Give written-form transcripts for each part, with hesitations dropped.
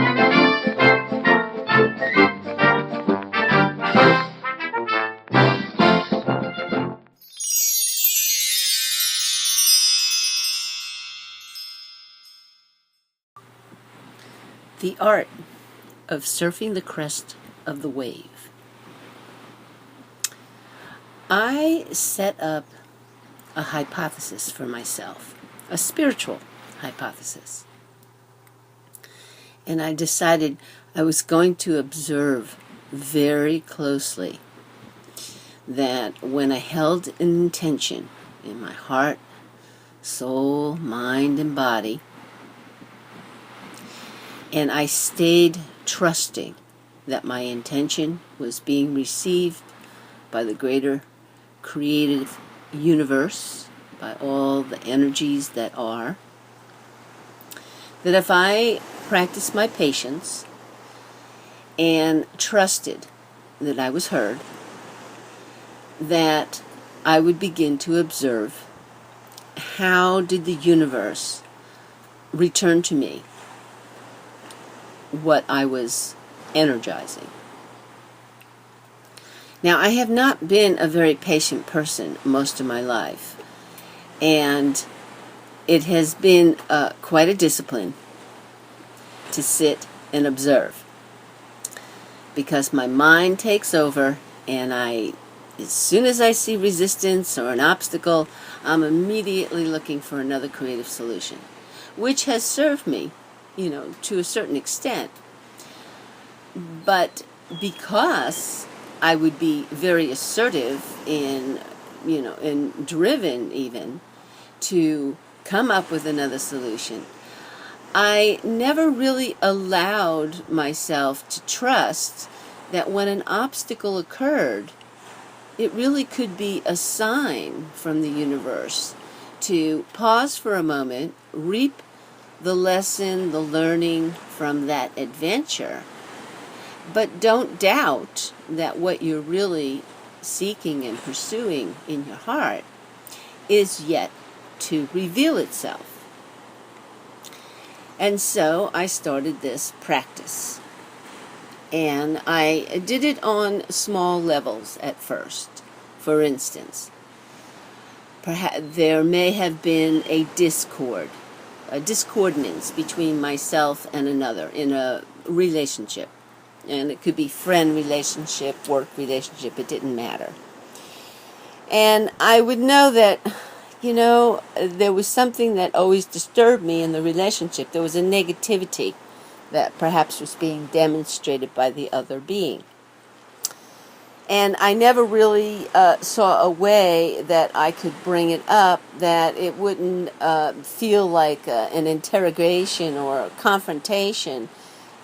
The art of surfing the crest of the wave. I set up a hypothesis for myself, a spiritual hypothesis. And I decided I was going to observe very closely that when I held an intention in my heart, soul, mind, and body, and I stayed trusting that my intention was being received by the greater creative universe, by all the energies that are, that if I practiced my patience and trusted that I was heard, that I would begin to observe how did the universe return to me what I was energizing. Now, I have not been a very patient person most of my life, and it has been quite a discipline to sit and observe, because my mind takes over, and as soon as I see resistance or an obstacle, I'm immediately looking for another creative solution, which has served me, to a certain extent. But because I would be very assertive and driven even to come up with another solution, I never really allowed myself to trust that when an obstacle occurred, it really could be a sign from the universe to pause for a moment, reap the lesson, the learning from that adventure. But don't doubt that what you're really seeking and pursuing in your heart is yet to reveal itself. And so I started this practice. And I did it on small levels at first. For instance, perhaps there may have been a discordance between myself and another in a relationship. And it could be friend relationship, work relationship, it didn't matter. And I would know that, there was something that always disturbed me in the relationship. There was a negativity that perhaps was being demonstrated by the other being. And I never really saw a way that I could bring it up that it wouldn't feel like an interrogation or a confrontation,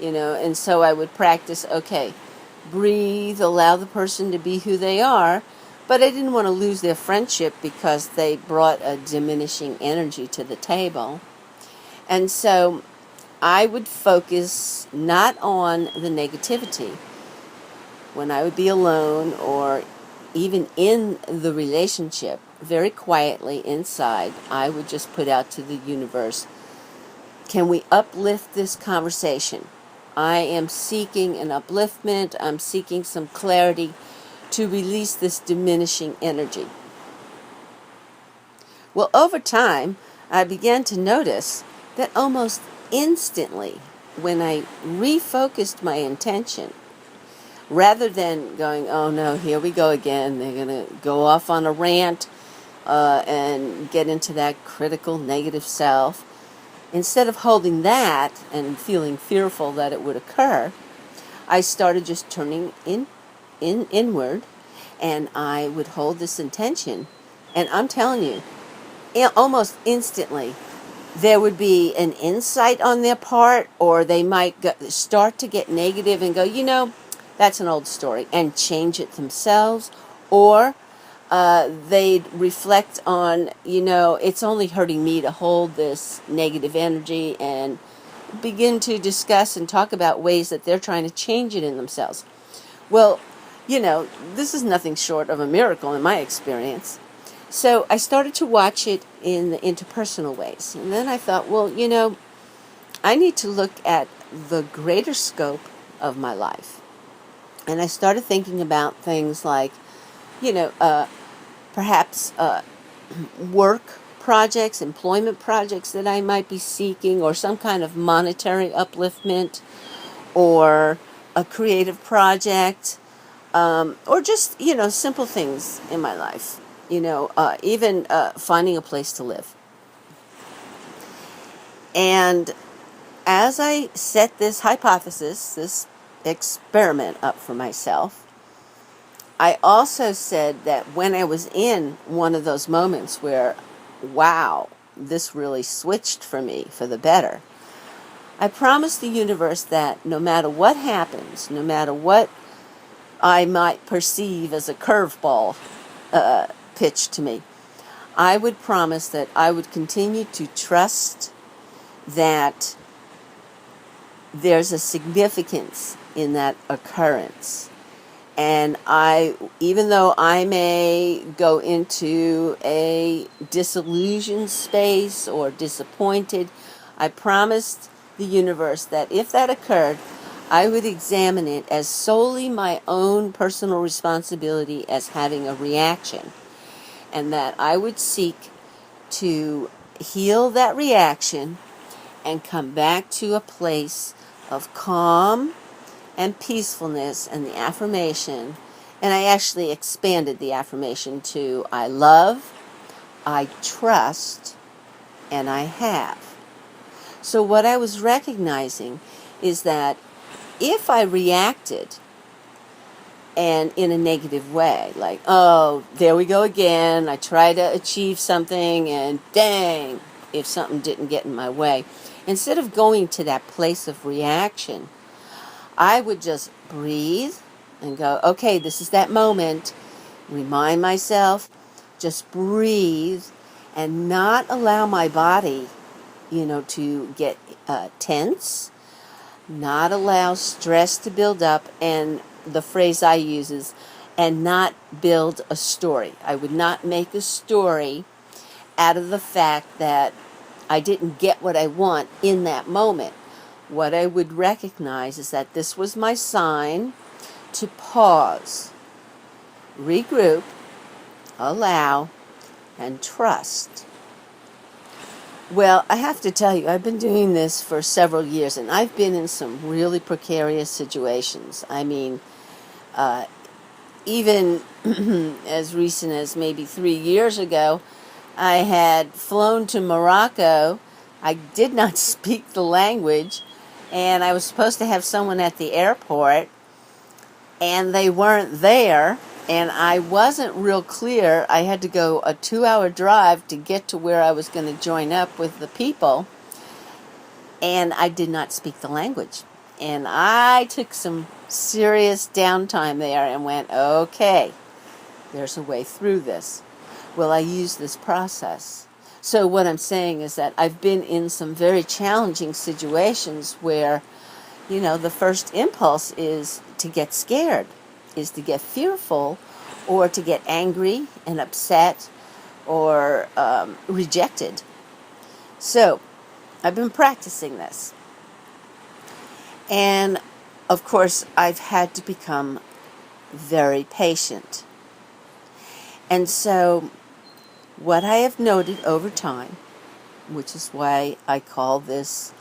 and so I would practice, okay, breathe, allow the person to be who they are, but I didn't want to lose their friendship because they brought a diminishing energy to the table. And so I would focus not on the negativity. When I would be alone or even in the relationship, very quietly inside, I would just put out to the universe, can we uplift this conversation? I am seeking an upliftment. I'm seeking some clarity to release this diminishing energy. Well, over time, I began to notice that almost instantly, when I refocused my intention, rather than going, oh no, here we go again, they're going to go off on a rant and get into that critical negative self, instead of holding that and feeling fearful that it would occur, I started just turning inward, and I would hold this intention. And I'm telling you, almost instantly, there would be an insight on their part, or they might start to get negative and go, that's an old story, and change it themselves, or they'd reflect on, it's only hurting me to hold this negative energy, and begin to discuss and talk about ways that they're trying to change it in themselves. Well, this is nothing short of a miracle in my experience. So I started to watch it in the interpersonal ways. And then I thought, well, I need to look at the greater scope of my life. And I started thinking about things like, perhaps work projects, employment projects that I might be seeking, or some kind of monetary upliftment, or a creative project, or just, simple things in my life, even finding a place to live. And as I set this hypothesis, this experiment up for myself, I also said that when I was in one of those moments where, wow, this really switched for me for the better, I promised the universe that no matter what happens, no matter what I might perceive as a curveball pitched to me, I would promise that I would continue to trust that there's a significance in that occurrence. And even though I may go into a disillusioned space or disappointed, I promised the universe that if that occurred, I would examine it as solely my own personal responsibility as having a reaction, and that I would seek to heal that reaction and come back to a place of calm and peacefulness, and the affirmation, and I actually expanded the affirmation to I love, I trust, and I have. So what I was recognizing is that if I reacted and in a negative way, like, oh, there we go again, I try to achieve something and dang, if something didn't get in my way, instead of going to that place of reaction, I would just breathe and go, okay, this is that moment. Remind myself, just breathe and not allow my body, to get tense, not allow stress to build up. And the phrase I use is, and not build a story. I would not make a story out of the fact that I didn't get what I want in that moment. What I would recognize is that this was my sign to pause, regroup, allow, and trust. Well, I have to tell you, I've been doing this for several years, and I've been in some really precarious situations. I mean, even as recent as maybe 3 years ago, I had flown to Morocco. I did not speak the language, and I was supposed to have someone at the airport, and they weren't there, and I wasn't real clear. I had to go a 2-hour drive to get to where I was going to join up with the people, and I did not speak the language. And I took some serious downtime there and went, okay, there's a way through this. Well, I used this process. So what I'm saying is that I've been in some very challenging situations where, the first impulse is to get scared, is to get fearful, or to get angry and upset, or rejected. So I've been practicing this. And, of course, I've had to become very patient. And so what I have noted over time, which is why I call this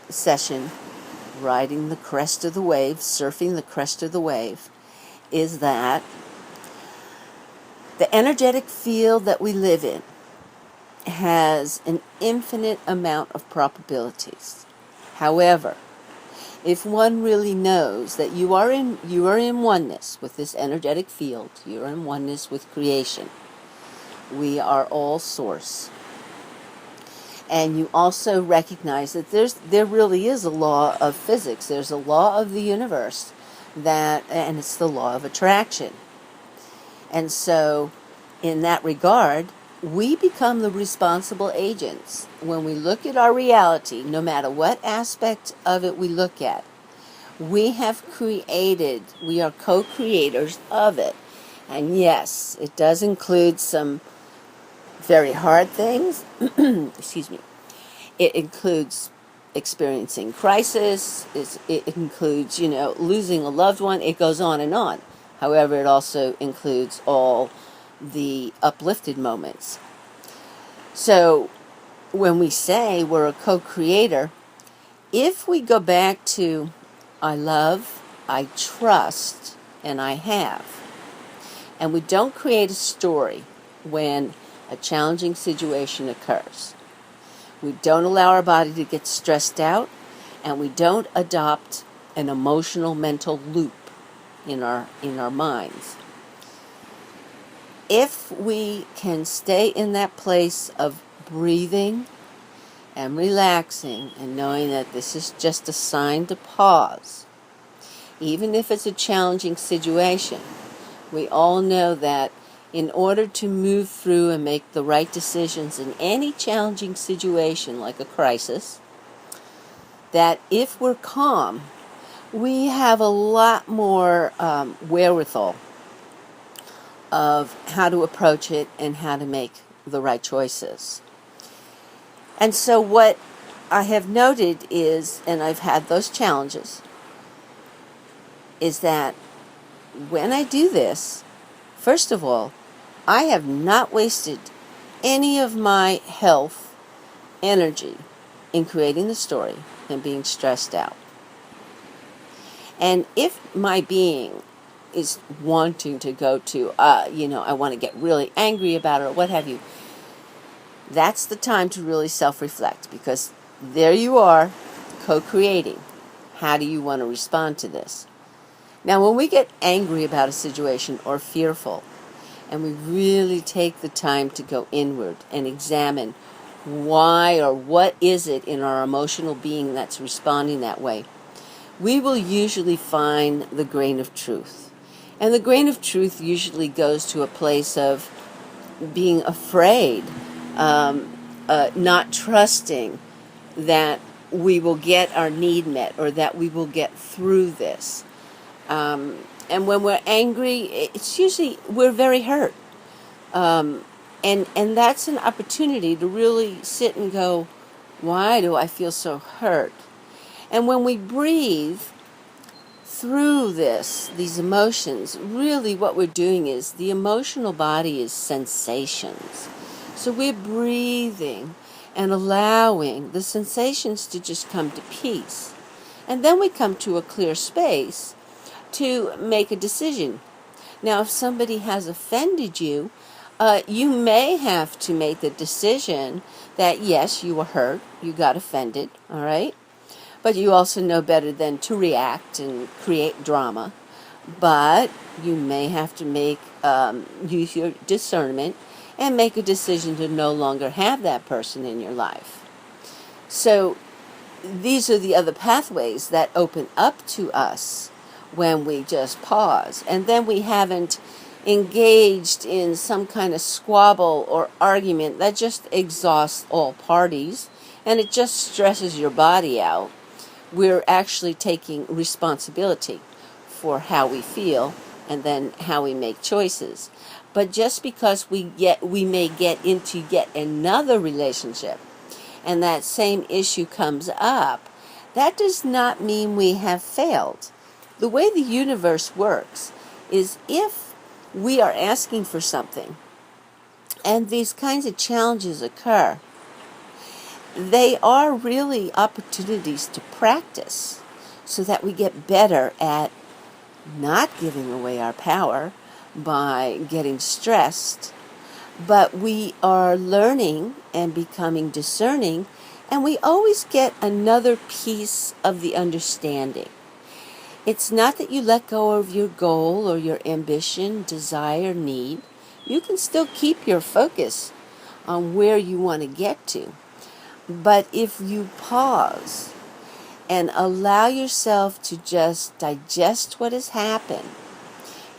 session Riding the Crest of the Wave, Surfing the Crest of the Wave, is that the energetic field that we live in has an infinite amount of probabilities. However, if one really knows that you are in oneness with this energetic field, you are in oneness with creation. We are all source. And you also recognize that there really is a law of physics. There's a law of the universe and it's the law of attraction. And so, in that regard, we become the responsible agents. When we look at our reality, no matter what aspect of it we look at, we are co-creators of it. And yes, it does include some very hard things. Excuse me. It includes experiencing crisis. It includes, losing a loved one. It goes on and on. However, it also includes all the uplifted moments. So when we say we're a co-creator, if we go back to I love, I trust, and I have, and we don't create a story when a challenging situation occurs, we don't allow our body to get stressed out, and we don't adopt an emotional mental loop in our minds. If we can stay in that place of breathing and relaxing and knowing that this is just a sign to pause, even if it's a challenging situation, we all know that in order to move through and make the right decisions in any challenging situation like a crisis, that if we're calm, we have a lot more wherewithal of how to approach it and how to make the right choices. And so what I have noted is, and I've had those challenges, is that when I do this, first of all, I have not wasted any of my health energy in creating the story and being stressed out. And if my being is wanting to go to, I want to get really angry about it or what have you, that's the time to really self-reflect, because there you are, co-creating. How do you want to respond to this? Now, when we get angry about a situation or fearful, and we really take the time to go inward and examine why or what is it in our emotional being that's responding that way, we will usually find the grain of truth. And the grain of truth usually goes to a place of being afraid, not trusting that we will get our need met or that we will get through this. And when we're angry, it's usually we're very hurt. And that's an opportunity to really sit and go, why do I feel so hurt? And when we breathe through these emotions, really what we're doing is the emotional body is sensations. So we're breathing and allowing the sensations to just come to peace. And then we come to a clear space to make a decision. Now, if somebody has offended you, you may have to make the decision that, yes, you were hurt, you got offended, all right? But you also know better than to react and create drama. But you may have to use your discernment and make a decision to no longer have that person in your life. So these are the other pathways that open up to us when we just pause. And then we haven't engaged in some kind of squabble or argument that just exhausts all parties and it just stresses your body out. We're actually taking responsibility for how we feel and then how we make choices. But just because we may get into yet another relationship and that same issue comes up, that does not mean we have failed. The way the universe works is if we are asking for something and these kinds of challenges occur, they are really opportunities to practice so that we get better at not giving away our power by getting stressed, but we are learning and becoming discerning, and we always get another piece of the understanding. It's not that you let go of your goal or your ambition, desire, need. You can still keep your focus on where you want to get to. But if you pause and allow yourself to just digest what has happened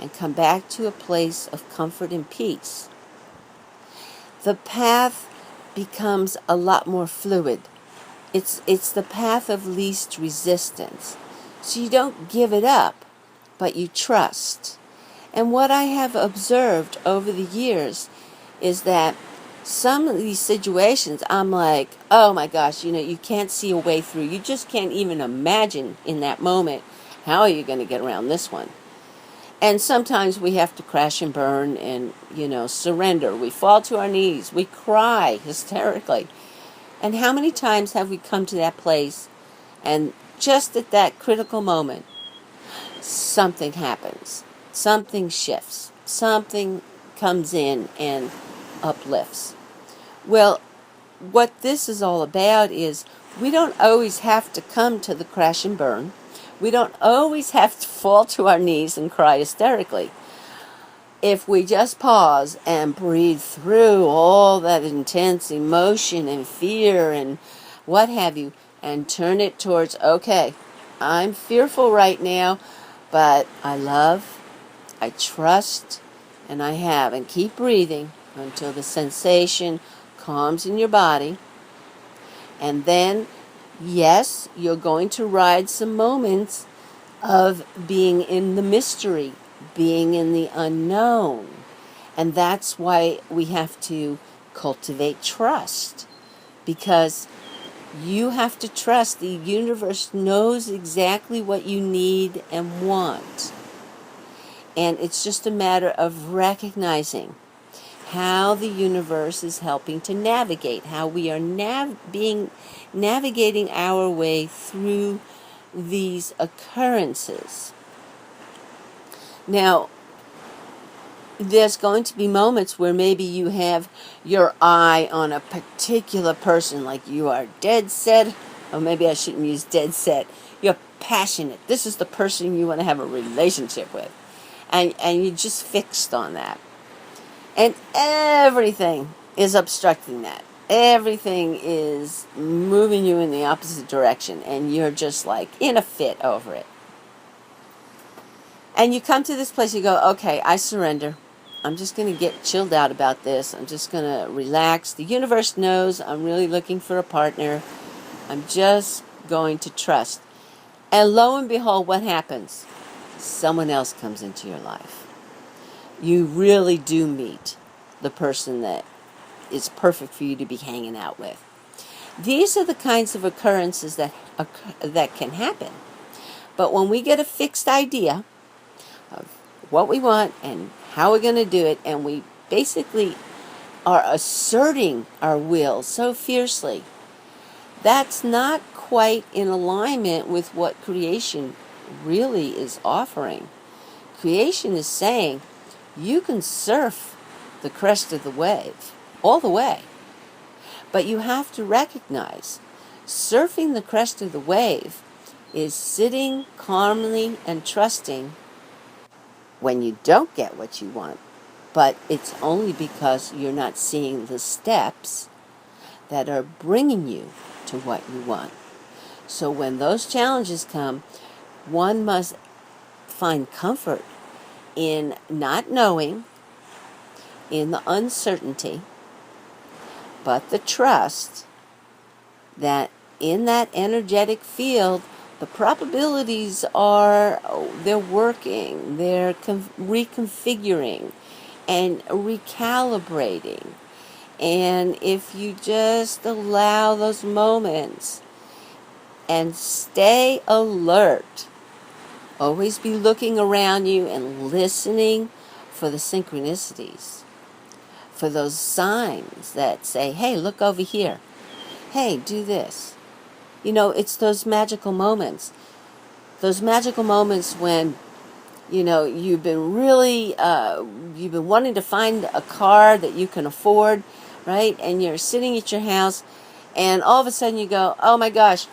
and come back to a place of comfort and peace, the path becomes a lot more fluid. It's the path of least resistance. So you don't give it up, but you trust. And what I have observed over the years is that some of these situations, I'm like, oh my gosh, you can't see a way through. You just can't even imagine in that moment, how are you going to get around this one? And sometimes we have to crash and burn and, surrender. We fall to our knees. We cry hysterically. And how many times have we come to that place and just at that critical moment, something happens. Something shifts. Something comes in and uplifts. Well, what this is all about is we don't always have to come to the crash and burn. We don't always have to fall to our knees and cry hysterically. If we just pause and breathe through all that intense emotion and fear and what have you, and turn it towards, okay, I'm fearful right now, but I love, I trust, and I have. And keep breathing until the sensation calms in your body. And then, yes, you're going to ride some moments of being in the mystery, being in the unknown. And that's why we have to cultivate trust, because you have to trust the universe knows exactly what you need and want. And it's just a matter of recognizing how the universe is helping to navigate, how we are navigating our way through these occurrences. Now, there's going to be moments where maybe you have your eye on a particular person, like you are dead set, or maybe I shouldn't use dead set. You're passionate. This is the person you want to have a relationship with. And you're just fixed on that. And everything is obstructing that. Everything is moving you in the opposite direction, and you're just like in a fit over it. And you come to this place, you go, okay, I surrender. I'm just going to get chilled out about this. I'm just going to relax. The universe knows I'm really looking for a partner. I'm just going to trust. And lo and behold, what happens? Someone else comes into your life. You really do meet the person that is perfect for you to be hanging out with. These are the kinds of occurrences that can happen. But when we get a fixed idea of what we want and how we're going to do it, and we basically are asserting our will so fiercely, that's not quite in alignment with what creation really is offering. Creation is saying, you can surf the crest of the wave all the way, but you have to recognize surfing the crest of the wave is sitting calmly and trusting when you don't get what you want, but it's only because you're not seeing the steps that are bringing you to what you want. So when those challenges come, one must find comfort in not knowing, in the uncertainty, but the trust that in that energetic field, the probabilities are, they're working, they're reconfiguring and recalibrating. And if you just allow those moments and stay alert, always be looking around you and listening for the synchronicities, for those signs that say, hey, look over here. Hey, do this. It's those magical moments. Those magical moments when, you've been really, you've been wanting to find a car that you can afford, right? And you're sitting at your house, and all of a sudden you go, oh my gosh,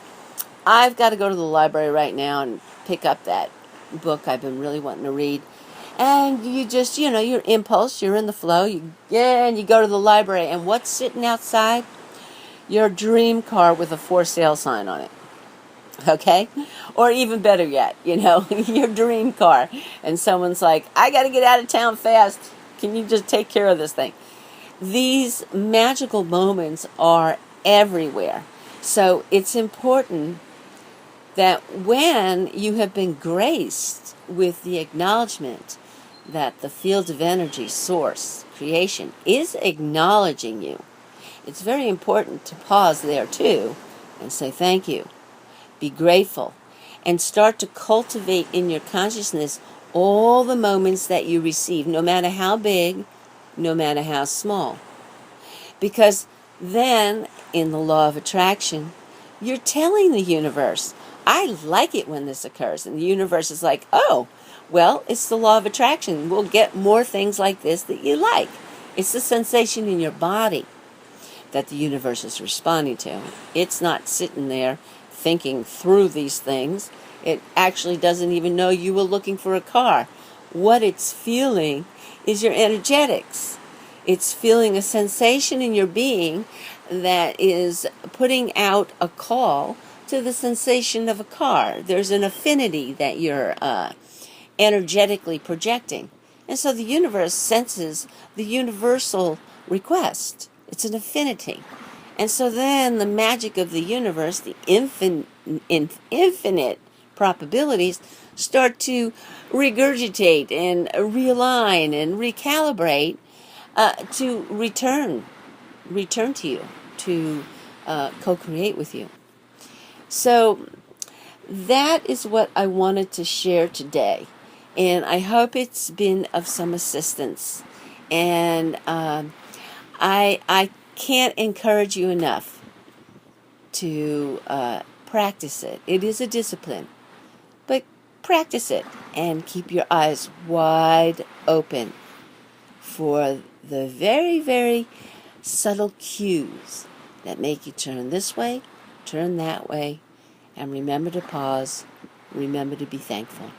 I've got to go to the library right now and pick up that book I've been really wanting to read. And you just, your impulse, you're in the flow, and you go to the library, and what's sitting outside? Your dream car with a for sale sign on it. Okay? Or even better yet, your dream car. And someone's like, I got to get out of town fast. Can you just take care of this thing? These magical moments are everywhere. So it's important that when you have been graced with the acknowledgement that the field of energy, source, creation, is acknowledging you, It's very important to pause there too and say thank you. Be grateful and start to cultivate in your consciousness all the moments that you receive, no matter how big, no matter how small. Because then, in the law of attraction, you're telling the universe, I like it when this occurs. And the universe is like, oh, well, it's the law of attraction. We'll get more things like this that you like. It's the sensation in your body that the universe is responding to. It's not sitting there thinking through these things. It actually doesn't even know you were looking for a car. What it's feeling is your energetics. It's feeling a sensation in your being that is putting out a call to the sensation of a car. There's an affinity that you're energetically projecting. And so the universe senses the universal request. It's an affinity. And so then the magic of the universe, the infinite probabilities, start to regurgitate and realign and recalibrate to return to you, to co-create with you. So that is what I wanted to share today. And I hope it's been of some assistance. And I can't encourage you enough to practice it. It is a discipline. But practice it and keep your eyes wide open for the very, very subtle cues that make you turn this way, turn that way, and remember to pause, remember to be thankful.